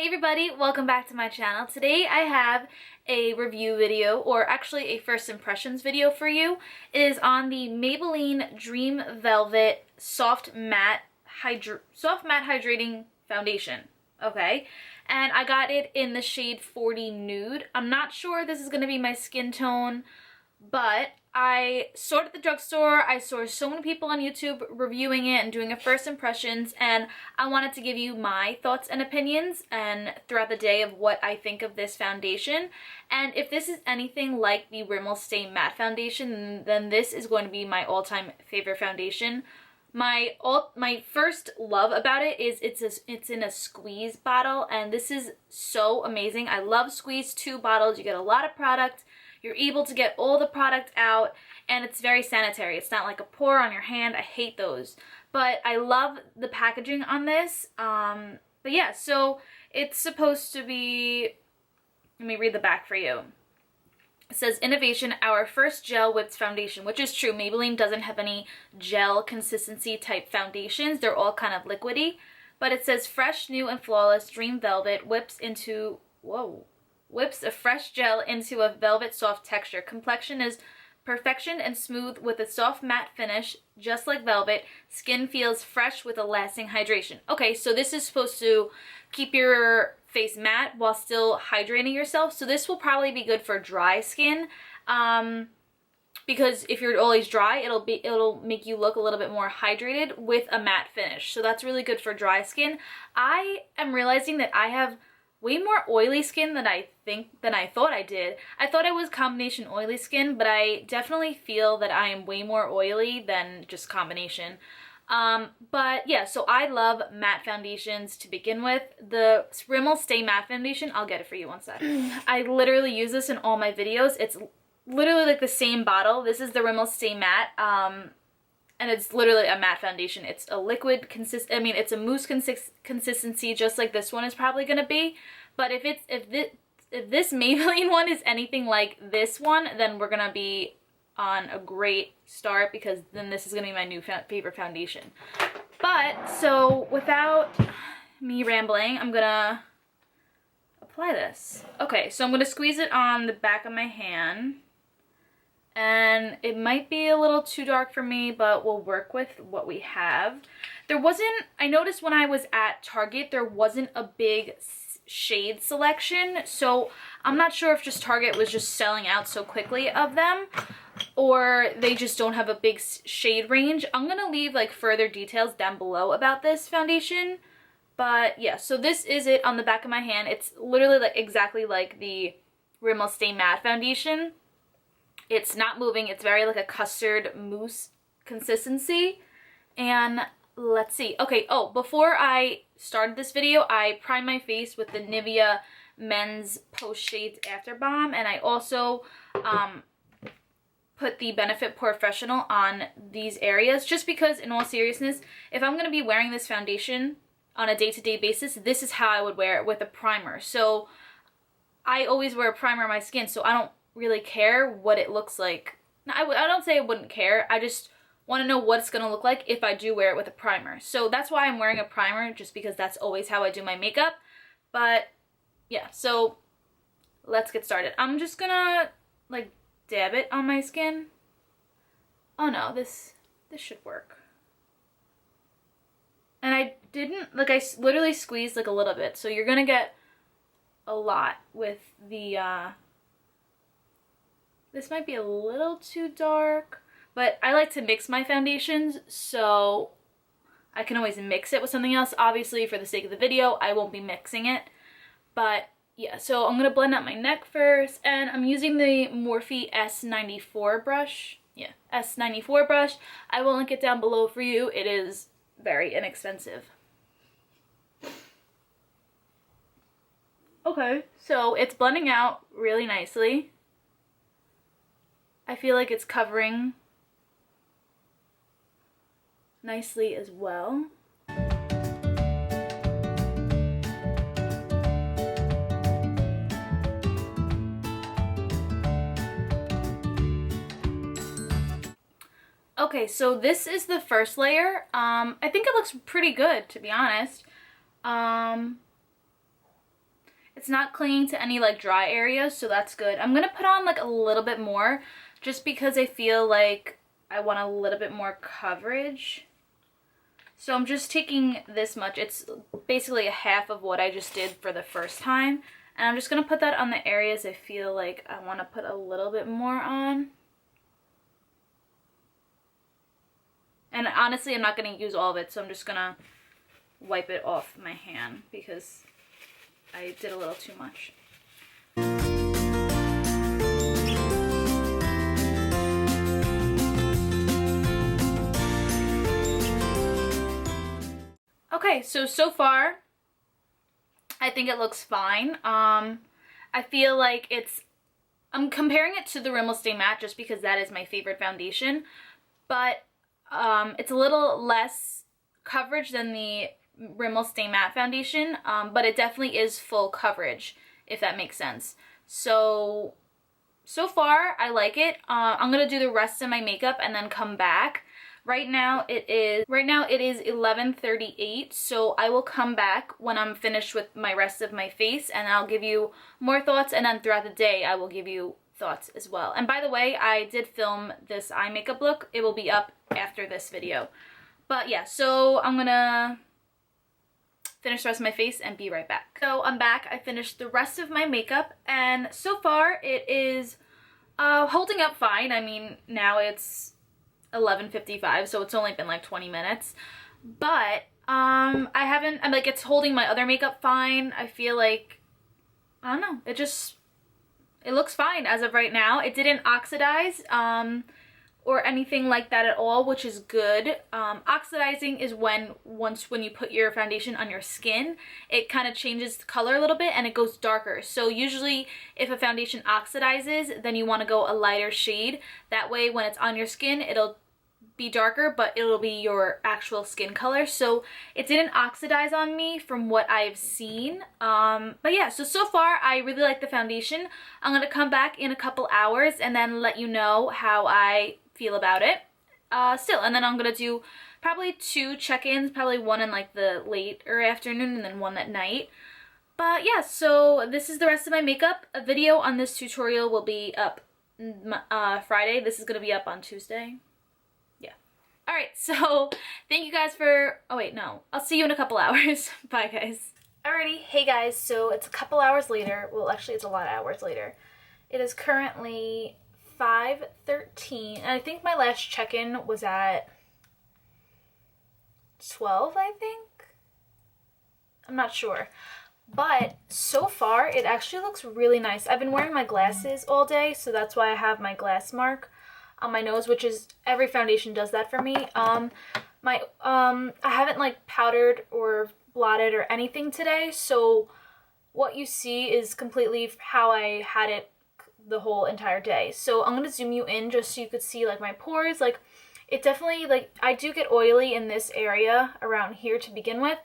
Hey everybody, welcome back to my channel. Today I have a review video, or actually a first impressions video for you. It is on the Maybelline Dream Velvet Soft Matte Hydrating Foundation. Okay, and I got it in the shade 40 Nude. I'm not sure this is going to be my skin tone, but I saw it at the drugstore. I saw so many people on YouTube reviewing it and doing a first impressions, and I wanted to give you my thoughts and opinions and throughout the day of what I think of this foundation. And if this is anything like the Rimmel Stay Matte Foundation, then this is going to be my all-time favorite foundation. My first love about it is it's in a squeeze bottle, and this is so amazing. I love squeeze 2 bottles. You get a lot of product. You're able to get all the product out, and it's very sanitary. It's not like a pour on your hand. I hate those. But I love the packaging on this. But yeah, so it's supposed to be, let me read the back for you. It says, innovation, our first gel whipped foundation, which is true. Maybelline doesn't have any gel consistency type foundations. They're all kind of liquidy. But it says, fresh, new, and flawless Dream Velvet whips a fresh gel into a velvet soft texture. Complexion is perfection and smooth with a soft matte finish, just like velvet. Skin feels fresh with a lasting hydration. Okay, so this is supposed to keep your face matte while still hydrating yourself. So this will probably be good for dry skin, because if you're always dry, it'll make you look a little bit more hydrated with a matte finish. So that's really good for dry skin. I am realizing that I have way more oily skin than I thought I did. I thought I was combination oily skin, but I definitely feel that I am way more oily than just combination. But yeah, so I love matte foundations to begin with. The Rimmel Stay Matte Foundation, I'll get it for you one sec. I literally use this in all my videos. It's literally like the same bottle. This is the Rimmel Stay Matte, and it's literally a matte foundation. It's a liquid it's a mousse consistency, just like this one is probably gonna be. But if this Maybelline one is anything like this one, then we're gonna be on a great start, because then this is gonna be my new favorite foundation. But so without me rambling, I'm gonna apply this. Okay, so I'm gonna squeeze it on the back of my hand. And it might be a little too dark for me, but we'll work with what we have. I noticed when I was at Target, there wasn't a big shade selection. So I'm not sure if just Target was just selling out so quickly of them, or they just don't have a big shade range. I'm going to leave like further details down below about this foundation. But yeah, so this is it on the back of my hand. It's literally like exactly like the Rimmel Stay Matte Foundation. It's not moving. It's very like a custard mousse consistency. And let's see. Okay, before I started this video, I primed my face with the Nivea Men's Post Shades After Balm. And I also put the Benefit Professional on these areas, just because, in all seriousness, if I'm going to be wearing this foundation on a day-to-day basis, this is how I would wear it, with a primer. So I always wear a primer on my skin, so I don't really care what it looks like. I don't say I wouldn't care. I just want to know what it's going to look like if I do wear it with a primer. So that's why I'm wearing a primer, just because that's always how I do my makeup. But yeah, so let's get started. I'm just gonna like dab it on my skin. Oh no, this should work. And I didn't, like, I literally squeezed like a little bit, so you're gonna get a lot with the this might be a little too dark, but I like to mix my foundations, so I can always mix it with something else. Obviously, for the sake of the video, I won't be mixing it. But yeah, so I'm going to blend out my neck first, and I'm using the Morphe S94 brush. Yeah, S94 brush. I will link it down below for you. It is very inexpensive. Okay, so it's blending out really nicely. I feel like it's covering nicely as well. Okay, so this is the first layer. I think it looks pretty good, to be honest. It's not clinging to any like dry areas, so that's good. I'm gonna put on like a little bit more just because I feel like I want a little bit more coverage. So I'm just taking this much. It's basically a half of what I just did for the first time. And I'm just going to put that on the areas I feel like I want to put a little bit more on. And honestly, I'm not going to use all of it, so I'm just going to wipe it off my hand because I did a little too much. Okay, so far, I think it looks fine. I feel like I'm comparing it to the Rimmel Stay Matte just because that is my favorite foundation, but it's a little less coverage than the Rimmel Stay Matte foundation, but it definitely is full coverage, if that makes sense. So far, I like it. I'm gonna do the rest of my makeup and then come back. Right now it is 11:38, so I will come back when I'm finished with my rest of my face and I'll give you more thoughts, and then throughout the day I will give you thoughts as well. And by the way, I did film this eye makeup look. It will be up after this video. But yeah, so I'm gonna finish the rest of my face and be right back. So I'm back. I finished the rest of my makeup and so far it is holding up fine. I mean, now it's 11:55, so it's only been like 20 minutes, but I'm like, it's holding my other makeup fine. I feel like, I don't know, it looks fine as of right now. It didn't oxidize or anything like that at all, which is good. Oxidizing is when you put your foundation on your skin, it kind of changes the color a little bit and it goes darker. So usually if a foundation oxidizes, then you want to go a lighter shade. That way when it's on your skin, it'll be darker, but it'll be your actual skin color. So it didn't oxidize on me from what I've seen. But yeah, so far I really like the foundation. I'm gonna come back in a couple hours and then let you know how I feel about it still. And then I'm gonna do probably 2 check-ins, probably one in like the late or afternoon and then one at night. But yeah, so this is the rest of my makeup. A video on this tutorial will be up Friday. This is gonna be up on Tuesday. Alright, so thank you guys for, oh wait, no, I'll see you in a couple hours. Bye guys. Alrighty, hey guys, so it's a couple hours later. Well, actually it's a lot of hours later. It is currently 5:13, and I think my last check-in was at 12, I think? I'm not sure. But so far, it actually looks really nice. I've been wearing my glasses all day, so that's why I have my glass mark on my nose, which is, every foundation does that for me. I haven't like powdered or blotted or anything today, so what you see is completely how I had it the whole entire day. So I'm gonna zoom you in just so you could see like my pores. Like, it definitely, like, I do get oily in this area around here to begin with,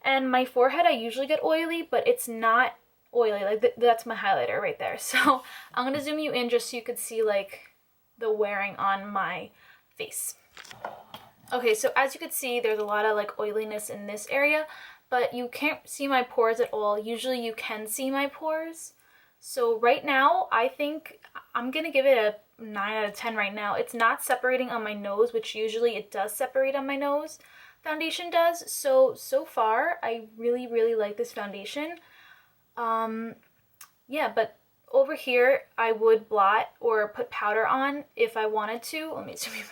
and my forehead I usually get oily, but it's not oily. Like that's my highlighter right there. So I'm gonna zoom you in just so you could see like the wearing on my face. Okay, so as you can see, there's a lot of like oiliness in this area, but you can't see my pores at all. Usually you can see my pores. So right now, I think I'm gonna give it a 9 out of 10 right now. It's not separating on my nose, which usually it does separate on my nose. Foundation does. So far, I really, really like this foundation. Yeah, but over here, I would blot or put powder on if I wanted to. Let me zoom in.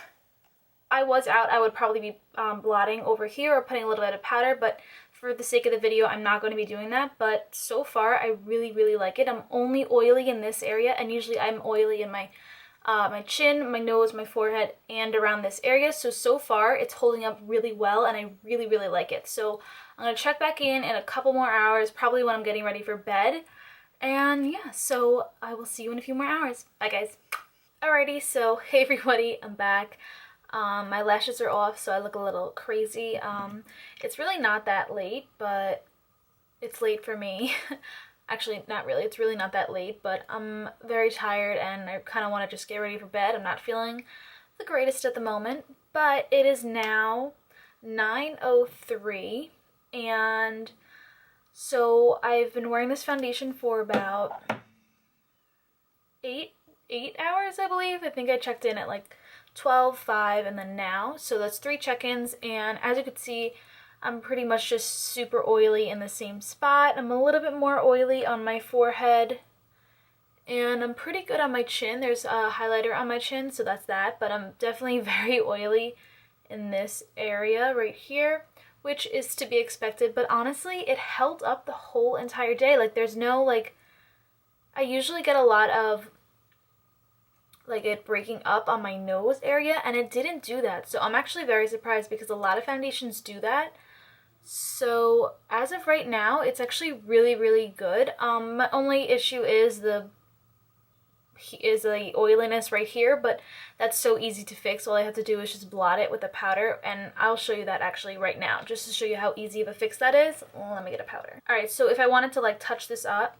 I was out, I would probably be blotting over here or putting a little bit of powder, but for the sake of the video, I'm not going to be doing that. But so far, I really, really like it. I'm only oily in this area, and usually I'm oily in my my chin, my nose, my forehead, and around this area. So far, it's holding up really well, and I really, really like it. So I'm going to check back in a couple more hours, probably when I'm getting ready for bed. And yeah, so I will see you in a few more hours. Bye guys. Alrighty, so hey everybody, I'm back. My lashes are off, so I look a little crazy. It's really not that late, but it's late for me. Actually, not really. It's really not that late, but I'm very tired and I kind of want to just get ready for bed. I'm not feeling the greatest at the moment, but it is now 9:03, and So I've been wearing this foundation for about eight hours, I believe. I think I checked in at like 12, 5, and then now. So that's 3 check-ins, and as you can see, I'm pretty much just super oily in the same spot. I'm a little bit more oily on my forehead, and I'm pretty good on my chin. There's a highlighter on my chin, so that's that, but I'm definitely very oily in this area right here, which is to be expected, but honestly, it held up the whole entire day. Like, there's no, like, I usually get a lot of, like, it breaking up on my nose area, and it didn't do that. So I'm actually very surprised because a lot of foundations do that. So as of right now, it's actually really, really good. My only issue is the oiliness right here, but that's so easy to fix. All I have to do is just blot it with a powder, and I'll show you that actually right now, just to show you how easy of a fix that is. Well, let me get a powder. All right, so if I wanted to, like, touch this up,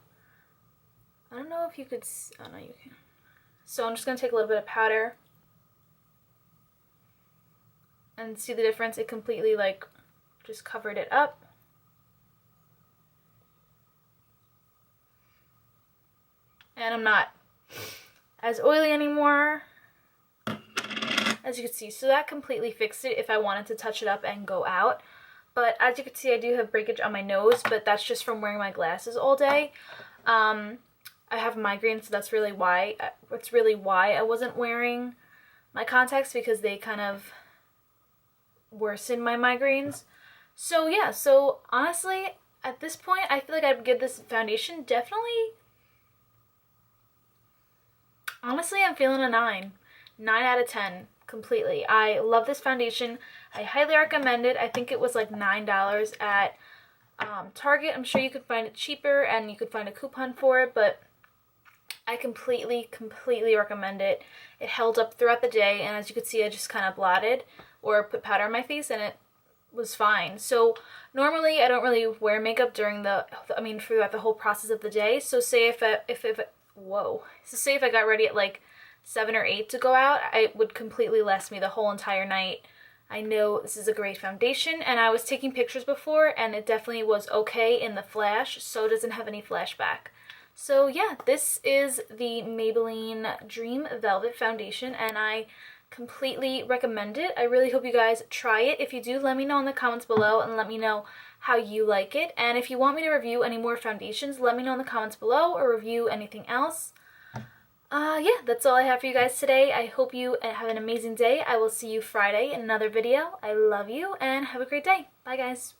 I don't know if you could, oh no, you can. So I'm just gonna take a little bit of powder and see the difference. It completely, like, just covered it up. And I'm not as oily anymore, as you can see. So that completely fixed it if I wanted to touch it up and go out. But as you can see, I do have breakage on my nose, but that's just from wearing my glasses all day. I have migraines, so that's really why I wasn't wearing my contacts, because they kind of worsen my migraines. So yeah, so honestly, at this point, I feel like I'd give this foundation definitely, honestly, I'm feeling a 9 out of 10 completely. I love this foundation. I highly recommend it. I think it was like $9 at Target. I'm sure you could find it cheaper, and you could find a coupon for it, but I completely recommend it. It held up throughout the day, and as you could see, I just kind of blotted or put powder on my face, and it was fine. So normally I don't really wear makeup during throughout the whole process of the day. So say if I got ready at like 7 or 8 to go out, it would completely last me the whole entire night. I know this is a great foundation, and I was taking pictures before, and it definitely was okay in the flash, so it doesn't have any flashback. So yeah, this is the Maybelline Dream Velvet Foundation, and I completely recommend it. I really hope you guys try it. If you do, let me know in the comments below, and let me know how you like it. And if you want me to review any more foundations, let me know in the comments below, or review anything else. Yeah, that's all I have for you guys today. I hope you have an amazing day. I will see you Friday in another video. I love you, and have a great day. Bye, guys.